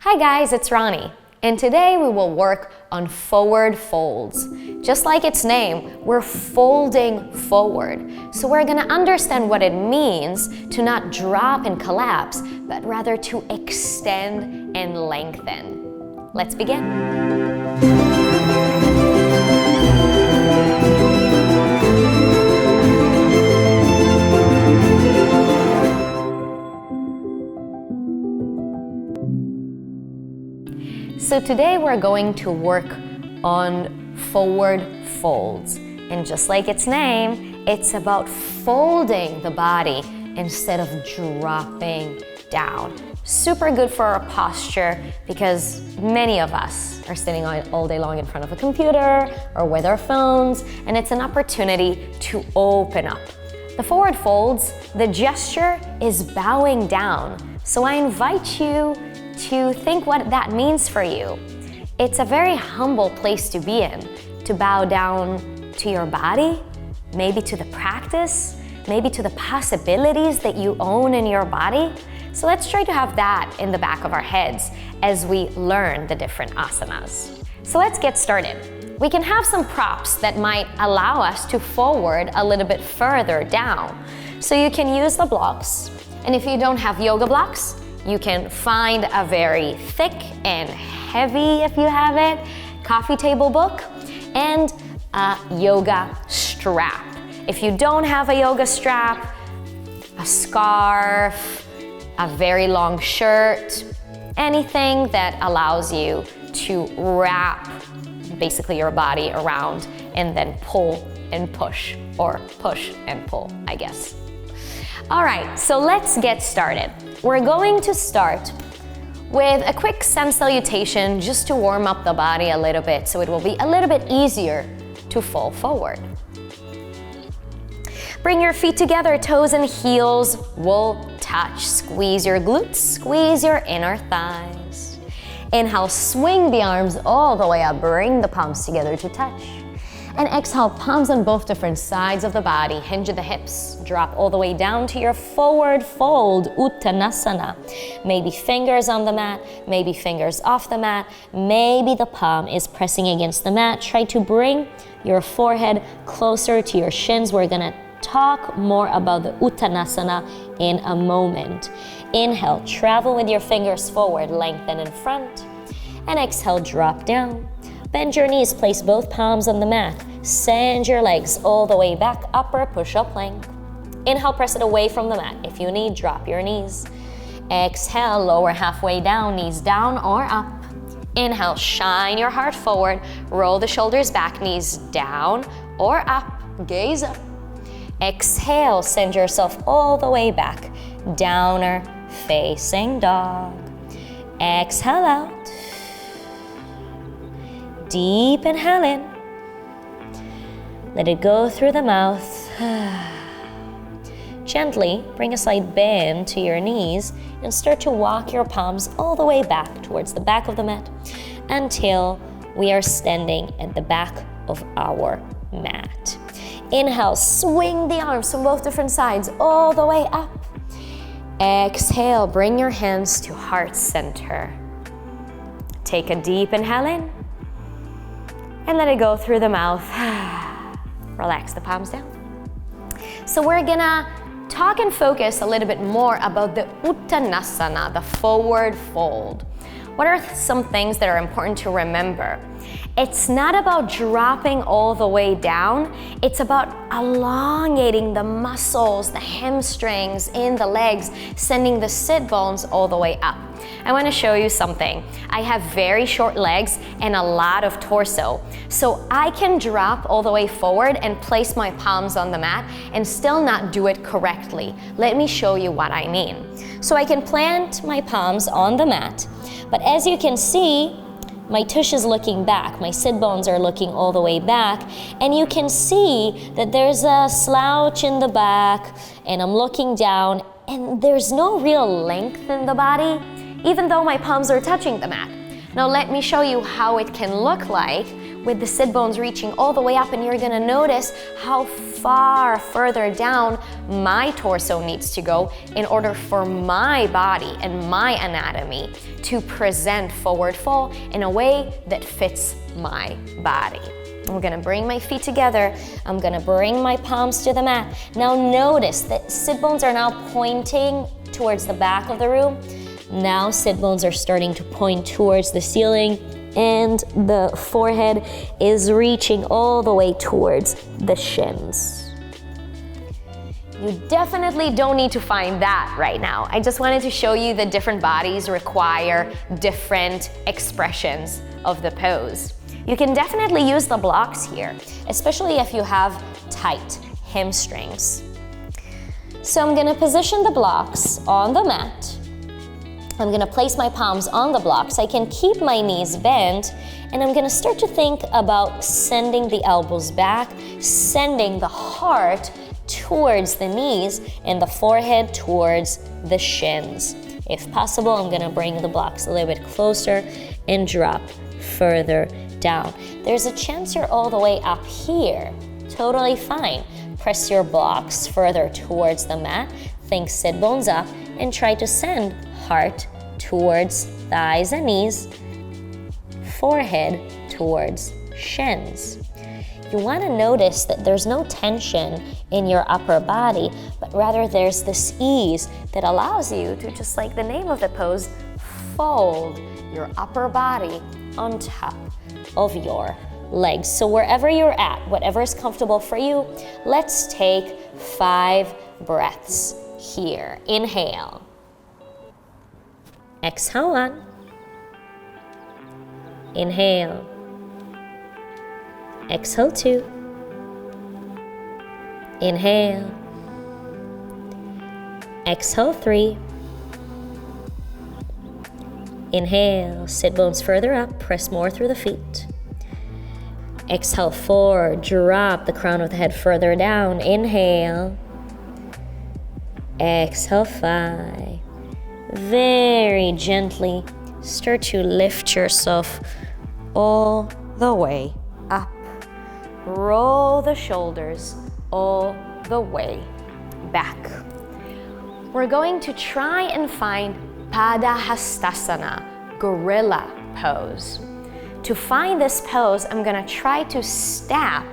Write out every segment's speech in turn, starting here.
Hi guys, it's Rony, and today we will work on forward folds. Just like its name, we're folding forward. So we're gonna understand what it means to not drop and collapse, but rather to extend and lengthen. Let's begin. So today we're going to work on forward folds. And just like its name, it's about folding the body instead of dropping down. Super good for our posture because many of us are sitting all day long in front of a computer or with our phones, and it's an opportunity to open up. The forward folds, the gesture is bowing down. So I invite you to think what that means for you. It's a very humble place to be in, to bow down to your body, maybe to the practice, maybe to the possibilities that you own in your body. So let's try to have that in the back of our heads as we learn the different asanas. So let's get started. We can have some props that might allow us to forward a little bit further down. So you can use the blocks, and if you don't have yoga blocks, you can find a very thick and heavy, if you have it, coffee table book and a yoga strap. If you don't have a yoga strap, a scarf, a very long shirt, anything that allows you to wrap basically your body around and then pull and push, or push and pull, I guess. All right, so let's get started. We're going to start with a quick sun salutation just to warm up the body a little bit so it will be a little bit easier to fall forward. Bring your feet together, toes and heels will touch. Squeeze your glutes, squeeze your inner thighs. Inhale, swing the arms all the way up, bring the palms together to touch. And exhale, palms on both different sides of the body, hinge the hips, drop all the way down to your forward fold, Uttanasana. Maybe fingers on the mat, maybe fingers off the mat, maybe the palm is pressing against the mat. Try to bring your forehead closer to your shins. We're gonna talk more about the Uttanasana in a moment. Inhale, travel with your fingers forward, lengthen in front, and exhale, drop down. Bend your knees, place both palms on the mat. Send your legs all the way back, upper push-up plank. Inhale, press it away from the mat. If you need, drop your knees. Exhale, lower halfway down, knees down or up. Inhale, shine your heart forward. Roll the shoulders back, knees down or up. Gaze up. Exhale, send yourself all the way back. Downer facing dog. Exhale out. Deep inhale in. Let it go through the mouth. Gently bring a slight bend to your knees and start to walk your palms all the way back towards the back of the mat until we are standing at the back of our mat. Inhale, swing the arms from both different sides all the way up. Exhale, bring your hands to heart center. Take a deep inhale in. And let it go through the mouth. Relax the palms down. So we're gonna talk and focus a little bit more about the Uttanasana, the forward fold. What are some things that are important to remember? It's not about dropping all the way down. It's about elongating the muscles, the hamstrings in the legs, sending the sit bones all the way up. I want to show you something. I have very short legs and a lot of torso. So I can drop all the way forward and place my palms on the mat and still not do it correctly. Let me show you what I mean. So I can plant my palms on the mat, but as you can see, my tush is looking back, my sit bones are looking all the way back, and you can see that there's a slouch in the back, and I'm looking down, and there's no real length in the body, even though my palms are touching the mat. Now let me show you how it can look like with the sit bones reaching all the way up, and you're gonna notice how far further down my torso needs to go in order for my body and my anatomy to present forward fold in a way that fits my body. I'm gonna bring my feet together. I'm gonna bring my palms to the mat. Now notice that sit bones are now pointing towards the back of the room. Now sit bones are starting to point towards the ceiling, and the forehead is reaching all the way towards the shins. You definitely don't need to find that right now. I just wanted to show you that different bodies require different expressions of the pose. You can definitely use the blocks here, especially if you have tight hamstrings. So I'm gonna position the blocks on the mat. I'm gonna place my palms on the blocks. I can keep my knees bent, and I'm gonna start to think about sending the elbows back, sending the heart towards the knees and the forehead towards the shins. If possible, I'm gonna bring the blocks a little bit closer and drop further down. There's a chance you're all the way up here. Totally fine. Press your blocks further towards the mat. Think sit bones up and try to send heart towards thighs and knees, forehead towards shins. You want to notice that there's no tension in your upper body, but rather there's this ease that allows you to, just like the name of the pose, fold your upper body on top of your legs. So wherever you're at, whatever is comfortable for you, let's take 5 breaths here. Inhale. Exhale 1. Inhale. Exhale 2. Inhale. Exhale 3. Inhale, sit bones further up, press more through the feet. Exhale 4, drop the crown of the head further down. Inhale. Exhale 5. Very gently start to lift yourself all the way up. Roll the shoulders all the way back. We're going to try and find Paschimottanasana, gorilla pose. To find this pose, I'm gonna try to step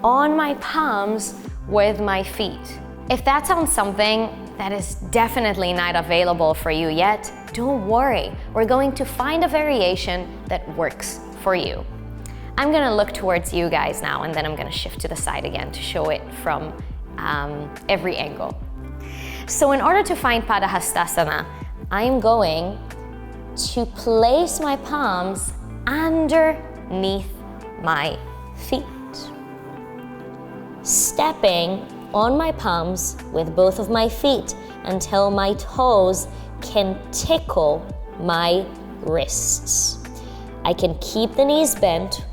on my palms with my feet. If that sounds something that is definitely not available for you yet, don't worry. We're going to find a variation that works for you. I'm gonna look towards you guys now, and then I'm gonna shift to the side again to show it from every angle. So in order to find Paschimottanasana, I'm going to place my palms underneath my feet. Stepping on my palms with both of my feet until my toes can tickle my wrists. I can keep the knees bent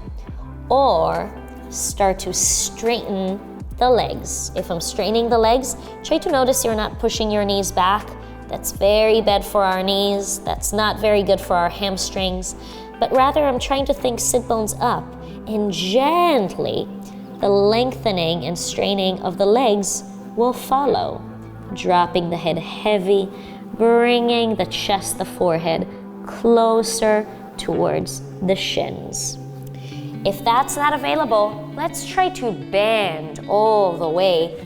or start to straighten the legs. If I'm straightening the legs, try to notice you're not pushing your knees back. That's very bad for our knees. That's not very good for our hamstrings. But rather, I'm trying to think sit bones up, and gently the lengthening and straining of the legs will follow. Dropping the head heavy, bringing the chest, the forehead closer towards the shins. If that's not available, let's try to bend all the way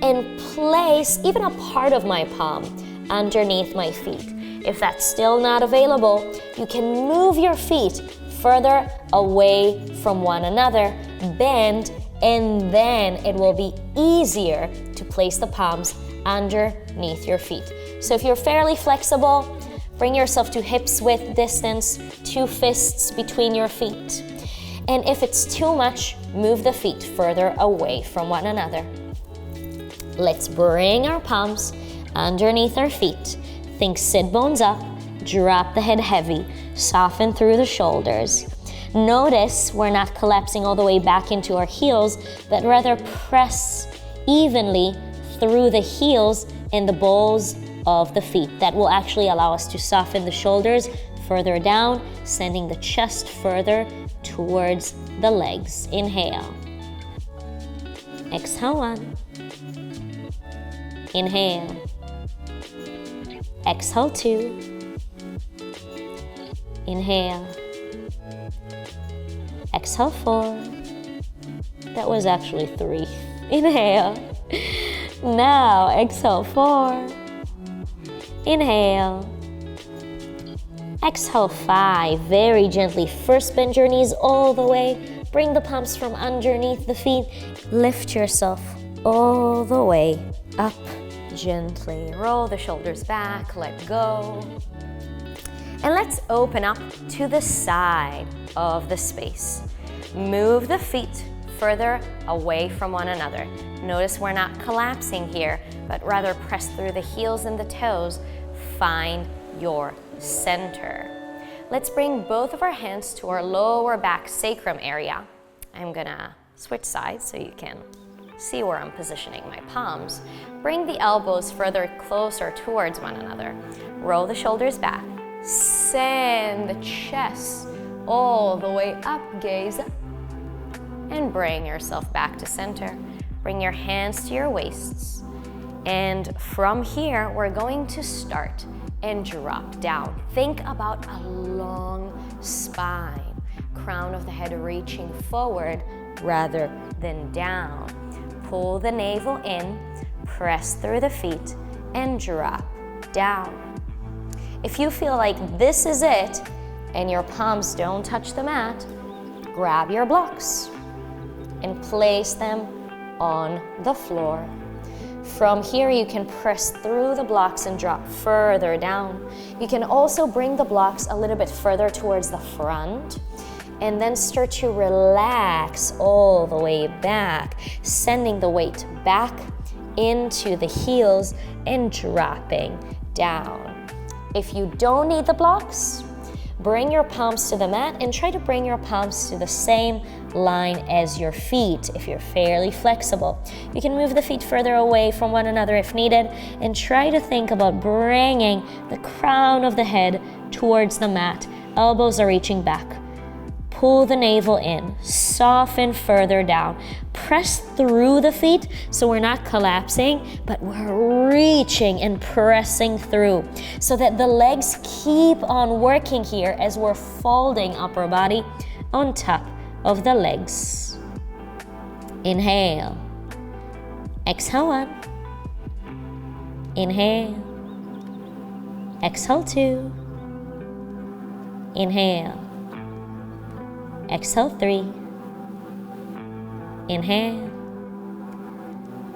and place even a part of my palm underneath my feet. If that's still not available, you can move your feet further away from one another, bend, and then it will be easier to place the palms underneath your feet. So if you're fairly flexible, bring yourself to hips width distance, 2 fists between your feet. And if it's too much, move the feet further away from one another. Let's bring our palms underneath our feet. Think sit bones up, drop the head heavy, soften through the shoulders. Notice we're not collapsing all the way back into our heels, but rather press evenly through the heels and the balls of the feet. That will actually allow us to soften the shoulders further down, sending the chest further towards the legs. Inhale. Exhale 1. Inhale. Exhale 2. Inhale. Exhale 4. That was actually 3. Inhale. Now exhale 4. Inhale. Exhale 5. Very gently. First bend your knees all the way. Bring the palms from underneath the feet. Lift yourself all the way up gently. Roll the shoulders back. Let go. And let's open up to the side of the space. Move the feet further away from one another. Notice we're not collapsing here, but rather press through the heels and the toes. Find your center. Let's bring both of our hands to our lower back sacrum area. I'm gonna switch sides so you can see where I'm positioning my palms. Bring the elbows further closer towards one another. Roll the shoulders back. Send the chest all the way up, gaze up. And bring yourself back to center. Bring your hands to your waists. And from here, we're going to start and drop down. Think about a long spine. Crown of the head reaching forward rather than down. Pull the navel in, press through the feet, and drop down. If you feel like this is it, and your palms don't touch the mat, grab your blocks and place them on the floor. From here, you can press through the blocks and drop further down. You can also bring the blocks a little bit further towards the front and then start to relax all the way back, sending the weight back into the heels and dropping down. If you don't need the blocks, bring your palms to the mat and try to bring your palms to the same line as your feet if you're fairly flexible. You can move the feet further away from one another if needed and try to think about bringing the crown of the head towards the mat. Elbows are reaching back. Pull the navel in, soften further down. Press through the feet so we're not collapsing, but we're reaching and pressing through so that the legs keep on working here as we're folding upper body on top of the legs. Inhale. Exhale 1. Inhale. Exhale 2. Inhale. Exhale 3. Inhale.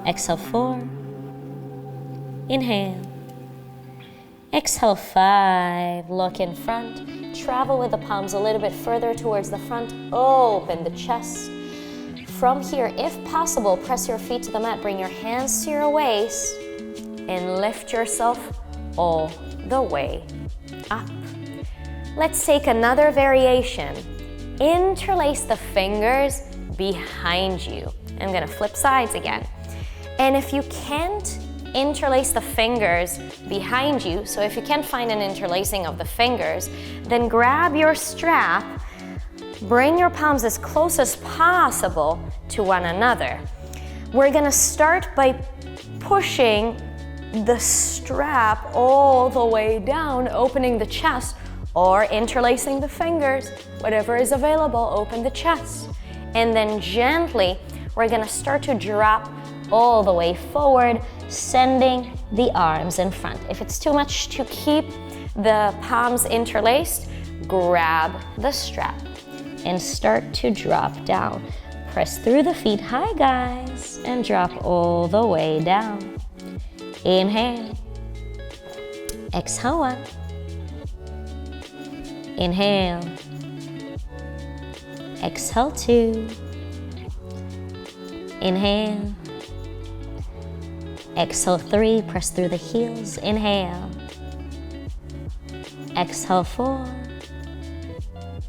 Exhale 4. Inhale. Exhale 5. Look in front. Travel with the palms a little bit further towards the front. Open the chest. From here, if possible, press your feet to the mat. Bring your hands to your waist and lift yourself all the way up. Let's take another variation. Interlace the fingers behind you. I'm gonna flip sides again. And if you can't interlace the fingers behind you, so if you can't find an interlacing of the fingers, then grab your strap, bring your palms as close as possible to one another. We're gonna start by pushing the strap all the way down, opening the chest, or interlacing the fingers, whatever is available, open the chest. And then gently, we're gonna start to drop all the way forward, sending the arms in front. If it's too much to keep the palms interlaced, grab the strap and start to drop down. Press through the feet, hi guys, and drop all the way down. Inhale. Exhale 1. Inhale. Exhale 2. Inhale. Exhale 3, press through the heels. Inhale. Exhale 4.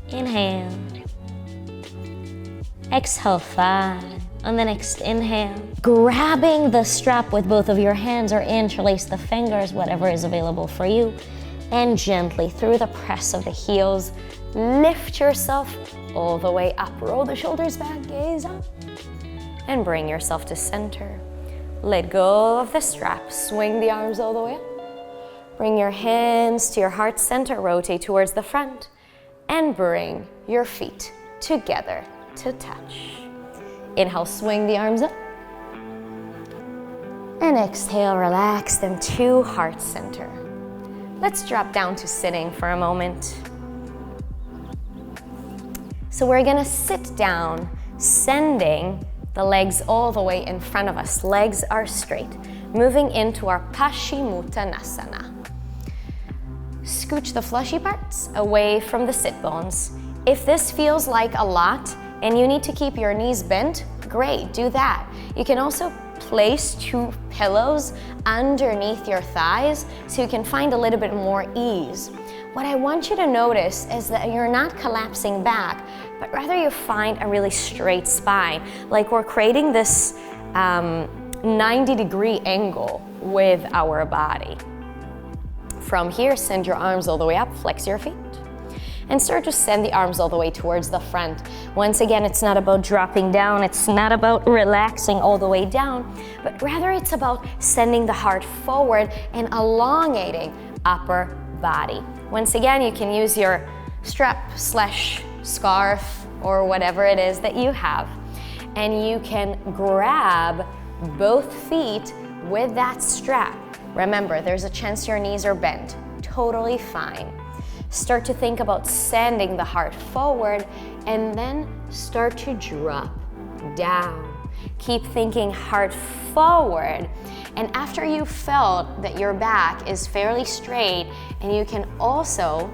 Inhale. Exhale 5. On the next inhale, grabbing the strap with both of your hands or interlace the fingers, whatever is available for you. And gently through the press of the heels, lift yourself all the way up. Roll the shoulders back, gaze up. And bring yourself to center. Let go of the strap, swing the arms all the way up. Bring your hands to your heart center, rotate towards the front, and bring your feet together to touch. Inhale, swing the arms up. And exhale, relax them to heart center. Let's drop down to sitting for a moment. So we're gonna sit down, sending the legs all the way in front of us. Legs are straight. Moving into our Paschimottanasana. Scooch the fleshy parts away from the sit bones. If this feels like a lot and you need to keep your knees bent, great, do that. You can also place 2 pillows underneath your thighs so you can find a little bit more ease. What I want you to notice is that you're not collapsing back, but rather you find a really straight spine, like we're creating this 90-degree angle with our body. From here, send your arms all the way up, flex your feet, and start to send the arms all the way towards the front. Once again, it's not about dropping down, it's not about relaxing all the way down, but rather it's about sending the heart forward and elongating upper body. Once again, you can use your strap/scarf or whatever it is that you have, and you can grab both feet with that strap. Remember, there's a chance your knees are bent. Totally fine. Start to think about sending the heart forward and then start to drop down. Keep thinking heart forward. And after you felt that your back is fairly straight, and you can also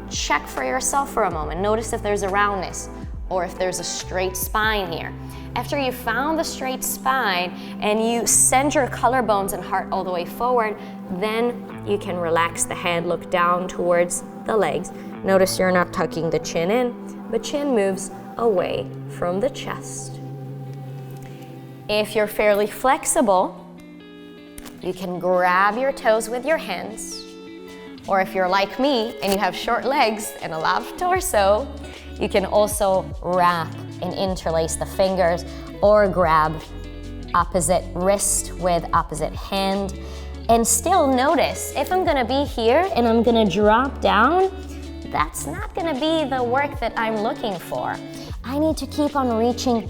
check for yourself for a moment. Notice if there's a roundness or if there's a straight spine here. After you found the straight spine and you send your collarbones and heart all the way forward, then you can relax the head, look down towards the legs. Notice you're not tucking the chin in, but chin moves away from the chest. If you're fairly flexible, you can grab your toes with your hands. Or if you're like me and you have short legs and a lot of torso, you can also wrap and interlace the fingers or grab opposite wrist with opposite hand. And still notice, if I'm gonna be here and I'm gonna drop down, that's not gonna be the work that I'm looking for. I need to keep on reaching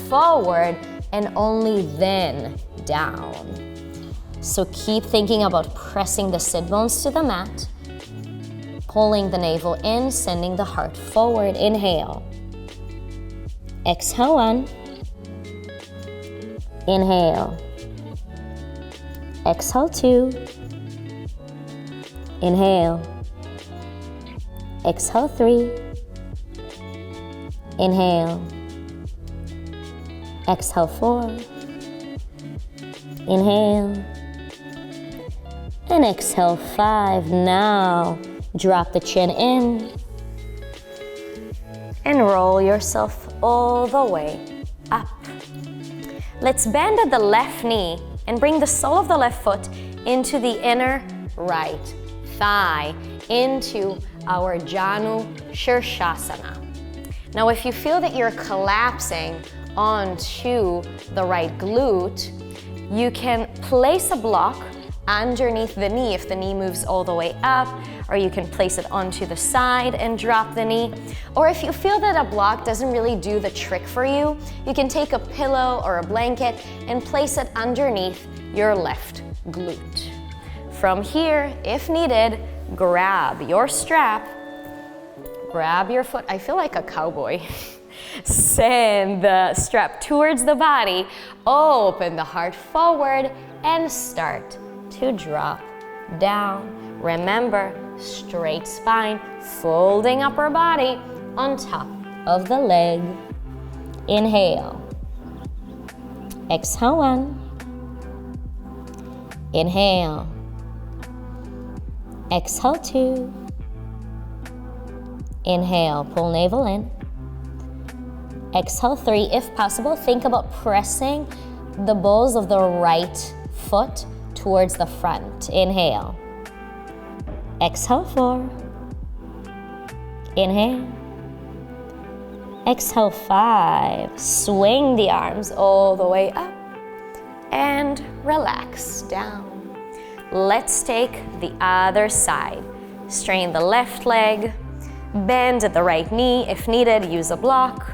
forward and only then down. So keep thinking about pressing the sit bones to the mat, pulling the navel in, sending the heart forward. Inhale. Exhale 1. Inhale. Exhale 2. Inhale. Exhale 3. Inhale. Exhale 4. Inhale. And exhale 5. Now drop the chin in and roll yourself all the way up. Let's bend at the left knee and bring the sole of the left foot into the inner right thigh, into our Janu Shirshasana. Now, if you feel that you're collapsing onto the right glute, you can place a block underneath the knee if the knee moves all the way up, or you can place it onto the side and drop the knee. Or if you feel that a block doesn't really do the trick for you, you can take a pillow or a blanket and place it underneath your left glute. From here, if needed, grab your strap, grab your foot. I feel like a cowboy. Send the strap towards the body, open the heart forward, and start to drop down. Remember, straight spine, folding upper body on top of the leg. Inhale. Exhale 1. Inhale. Exhale 2. Inhale, pull navel in. Exhale 3. If possible, think about pressing the balls of the right foot towards the front. Inhale. Exhale 4. Inhale. Exhale 5. Swing the arms all the way up and relax down. Let's take the other side. Straighten the left leg, bend at the right knee. If needed, use a block.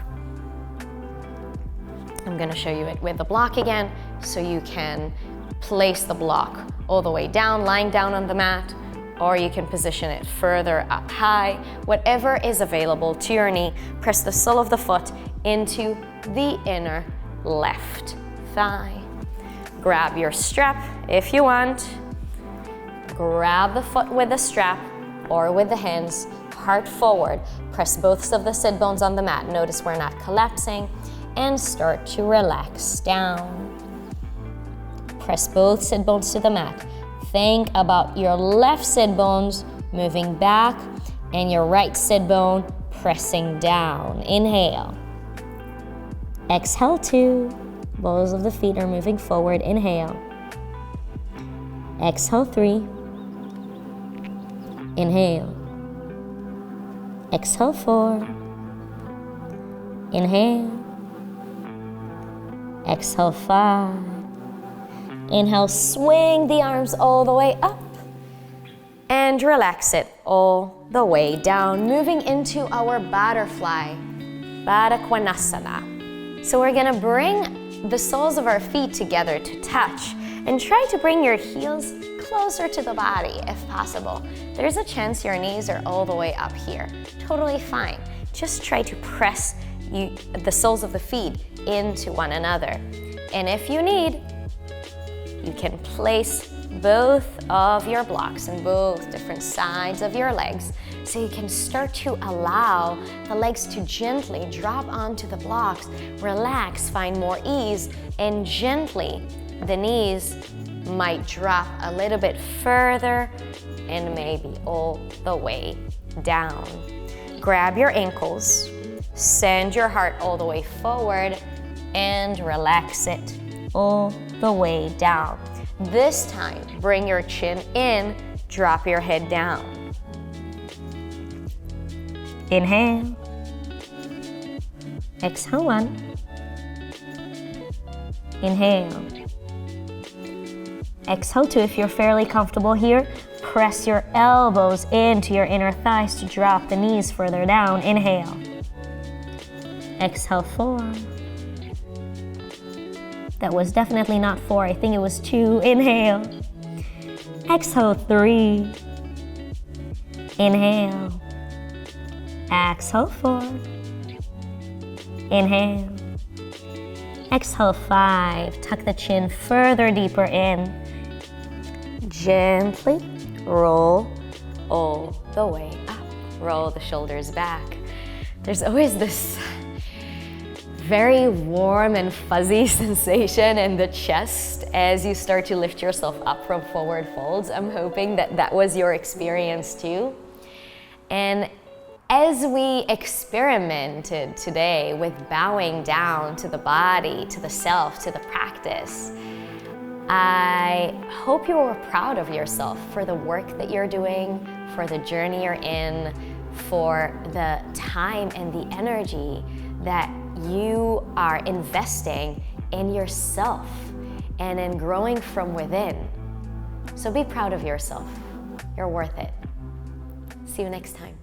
I'm going to show you it with the block again, so you can place the block all the way down, lying down on the mat, or you can position it further up high. Whatever is available to your knee, press the sole of the foot into the inner left thigh. Grab your strap if you want. Grab the foot with the strap or with the hands, heart forward. Press both of the sit bones on the mat. Notice we're not collapsing, and start to relax down. Press both sit bones to the mat. Think about your left sit bones moving back and your right sit bone pressing down. Inhale. Exhale 2. Balls of the feet are moving forward. Inhale. Exhale 3. Inhale. Exhale 4. Inhale. Exhale 5. Inhale, swing the arms all the way up and relax it all the way down, moving into our butterfly, Paschimottanasana. So we're gonna bring the soles of our feet together to touch and try to bring your heels closer to the body if possible. There's a chance your knees are all the way up here. Totally fine. Just try to press the soles of the feet into one another. And if you need, you can place both of your blocks on both different sides of your legs, so you can start to allow the legs to gently drop onto the blocks, relax, find more ease, and gently the knees might drop a little bit further and maybe all the way down. Grab your ankles, send your heart all the way forward, and relax it all the way down. This time, bring your chin in, drop your head down. Inhale. Exhale 1. Inhale. Exhale 2. If you're fairly comfortable here, press your elbows into your inner thighs to drop the knees further down. Inhale. Exhale 4. That was definitely not 4, I think it was 2. Inhale. Exhale 3. Inhale. Exhale 4. Inhale. Exhale 5. Tuck the chin further deeper in. Gently roll all the way up. Roll the shoulders back. There's always this very warm and fuzzy sensation in the chest as you start to lift yourself up from forward folds. I'm hoping that that was your experience too. And as we experimented today with bowing down to the body, to the self, to the practice, I hope you were proud of yourself for the work that you're doing, for the journey you're in, for the time and the energy that you are investing in yourself and in growing from within. So be proud of yourself. You're worth it. See you next time.